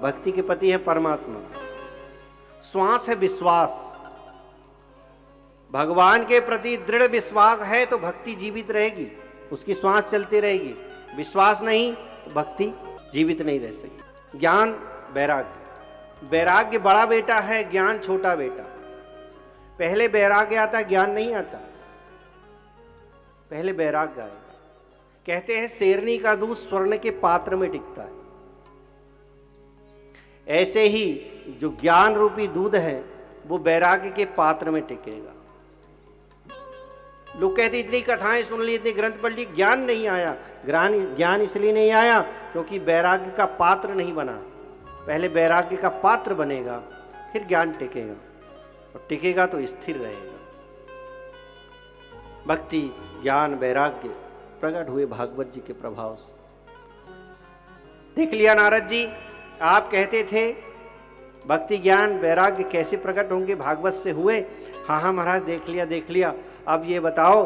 भक्ति के पति है परमात्मा। श्वास है विश्वास। भगवान के प्रति दृढ़ विश्वास है तो भक्ति जीवित रहेगी, उसकी श्वास चलती रहेगी। विश्वास नहीं तो भक्ति जीवित नहीं रह सकती। ज्ञान वैराग्य, वैराग्य बड़ा बेटा है, ज्ञान छोटा बेटा। पहले वैराग्य आता, ज्ञान नहीं आता, पहले वैराग्य आएगा। कहते हैं शेरनी का दूध स्वर्ण के पात्र में टिकता है, ऐसे ही जो ज्ञान रूपी दूध है वो वैराग्य के पात्र में टिकेगा। लोग कहते इतनी कथाएं सुन ली, इतने ग्रंथ पढ़ ली, ज्ञान नहीं आया। ज्ञान इसलिए नहीं आया क्योंकि वैराग्य का पात्र नहीं बना। पहले वैराग्य का पात्र बनेगा, फिर ज्ञान टिकेगा, और टिकेगा तो स्थिर रहेगा। भक्ति, ज्ञान, वैराग्य प्रकट हुए भागवत जी के प्रभाव से। देख लिया नारद जी, आप कहते थे भक्ति ज्ञान वैराग्य कैसे प्रकट होंगे, भागवत से हुए। हाँ महाराज, देख लिया देख लिया। अब ये बताओ,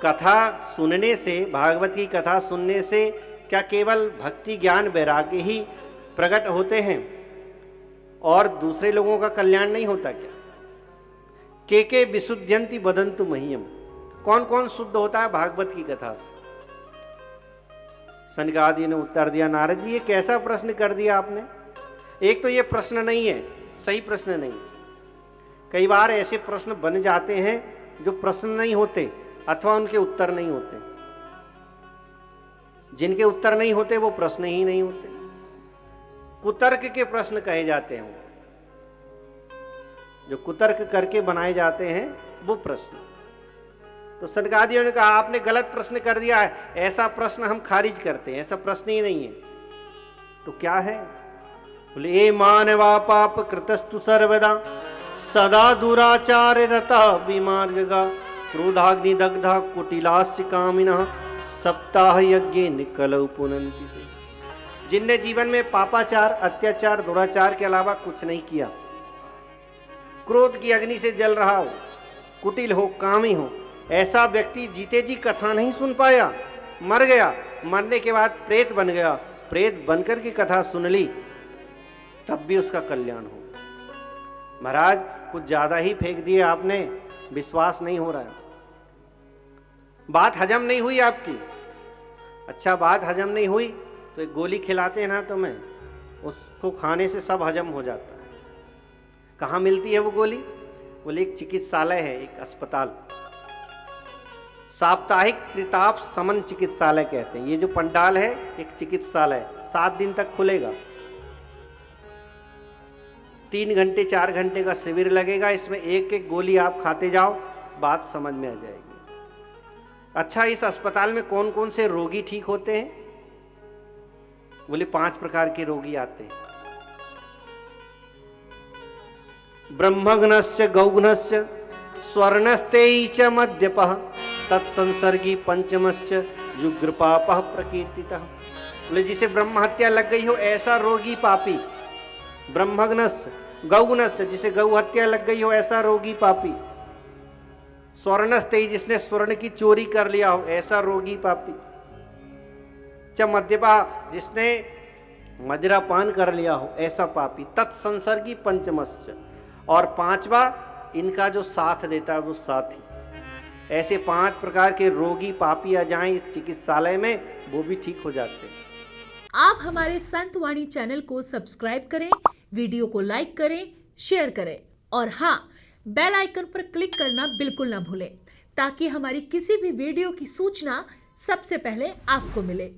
कथा सुनने से, भागवत की कथा सुनने से क्या केवल भक्ति ज्ञान वैराग्य ही प्रकट होते हैं और दूसरे लोगों का कल्याण नहीं होता क्या? के विशुद्ध्यंति वदन्तु मह्यम। कौन कौन शुद्ध होता है भागवत की कथा से? सनकादि ने उत्तर दिया, नारद जी ये कैसा प्रश्न कर दिया आपने? एक तो ये प्रश्न नहीं है, सही प्रश्न नहीं। कई बार ऐसे प्रश्न बन जाते हैं जो प्रश्न नहीं होते अथवा उनके उत्तर नहीं होते। जिनके उत्तर नहीं होते वो प्रश्न ही नहीं होते, कुतर्क के प्रश्न कहे जाते हैं। जो कुतर्क करके बनाए जाते हैं वो प्रश्न। तो सनकादियों ने कहा आपने गलत प्रश्न कर दिया है, ऐसा प्रश्न हम खारिज करते हैं, ऐसा प्रश्न ही नहीं है। तो क्या है? बोले ए मानवा पाप कृतस्तु सर्वदा सदा दुराचार रता विमार्गा क्रोधाग्नि दग्धा कुटिलास्य कामिनः सप्ताह यज्ञे निकलौ पुनन्ति। जिनने जीवन में पापाचार, अत्याचार, दुराचार के अलावा कुछ नहीं किया, क्रोध की अग्नि से जल रहा हो, कुटिल हो, कामी हो, ऐसा व्यक्ति जीते जी कथा नहीं सुन पाया, मर गया, मरने के बाद प्रेत बन गया, प्रेत बनकर की कथा सुन ली, तब भी उसका कल्याण हो। महाराज कुछ ज्यादा ही फेंक दिए आपने, विश्वास नहीं हो रहा है, बात हजम नहीं हुई आपकी। अच्छा, बात हजम नहीं हुई तो एक गोली खिलाते हैं ना तुम्हें, उसको खाने से सब हजम हो जाता है। कहाँ मिलती है वो गोली? बोले एक चिकित्सालय है, एक अस्पताल, साप्ताहिक त्रिताप समन चिकित्सालय कहते हैं। ये जो पंडाल है एक चिकित्सालय, 7 दिन तक खुलेगा, 3 घंटे 4 घंटे का शिविर लगेगा। इसमें एक एक गोली आप खाते जाओ, बात समझ में आ जाएगी। अच्छा, इस अस्पताल में कौन कौन से रोगी ठीक होते हैं? बोले 5 प्रकार के रोगी आते हैं। ब्रह्मघ्नस्य गौघ्नस्य स्वर्णस्तेई च मद्यपः तत्संसर्गी पंचमश्च युग्रपापः प्रकीर्तितः। बोले जिसे ब्रह्म हत्या लग गई हो ऐसा रोगी पापी। ब्रह्मघ्नस्य, गौघ्नस्य, जिसे गौ हत्या लग गई हो ऐसा रोगी पापी। स्वर्णस्तेई, जिसने स्वर्ण की चोरी कर लिया हो ऐसा रोगी पापी। च मद्यपा, जिसने मदिरापान कर लिया हो ऐसा पापी। तत्संसर्गी पंचमश्च, और 5वां इनका जो साथ देता है वो साथी। ऐसे 5 प्रकार के रोगी पापी आ जाएं इस चिकित्सालय में, वो भी ठीक हो जाते हैं। आप हमारे संत वाणी चैनल को सब्सक्राइब करें, वीडियो को लाइक करें, शेयर करें, और हाँ, बेल आइकन पर क्लिक करना बिल्कुल ना भूलें, ताकि हमारी किसी भी वीडियो की सूचना सबसे पहले आपको मिले।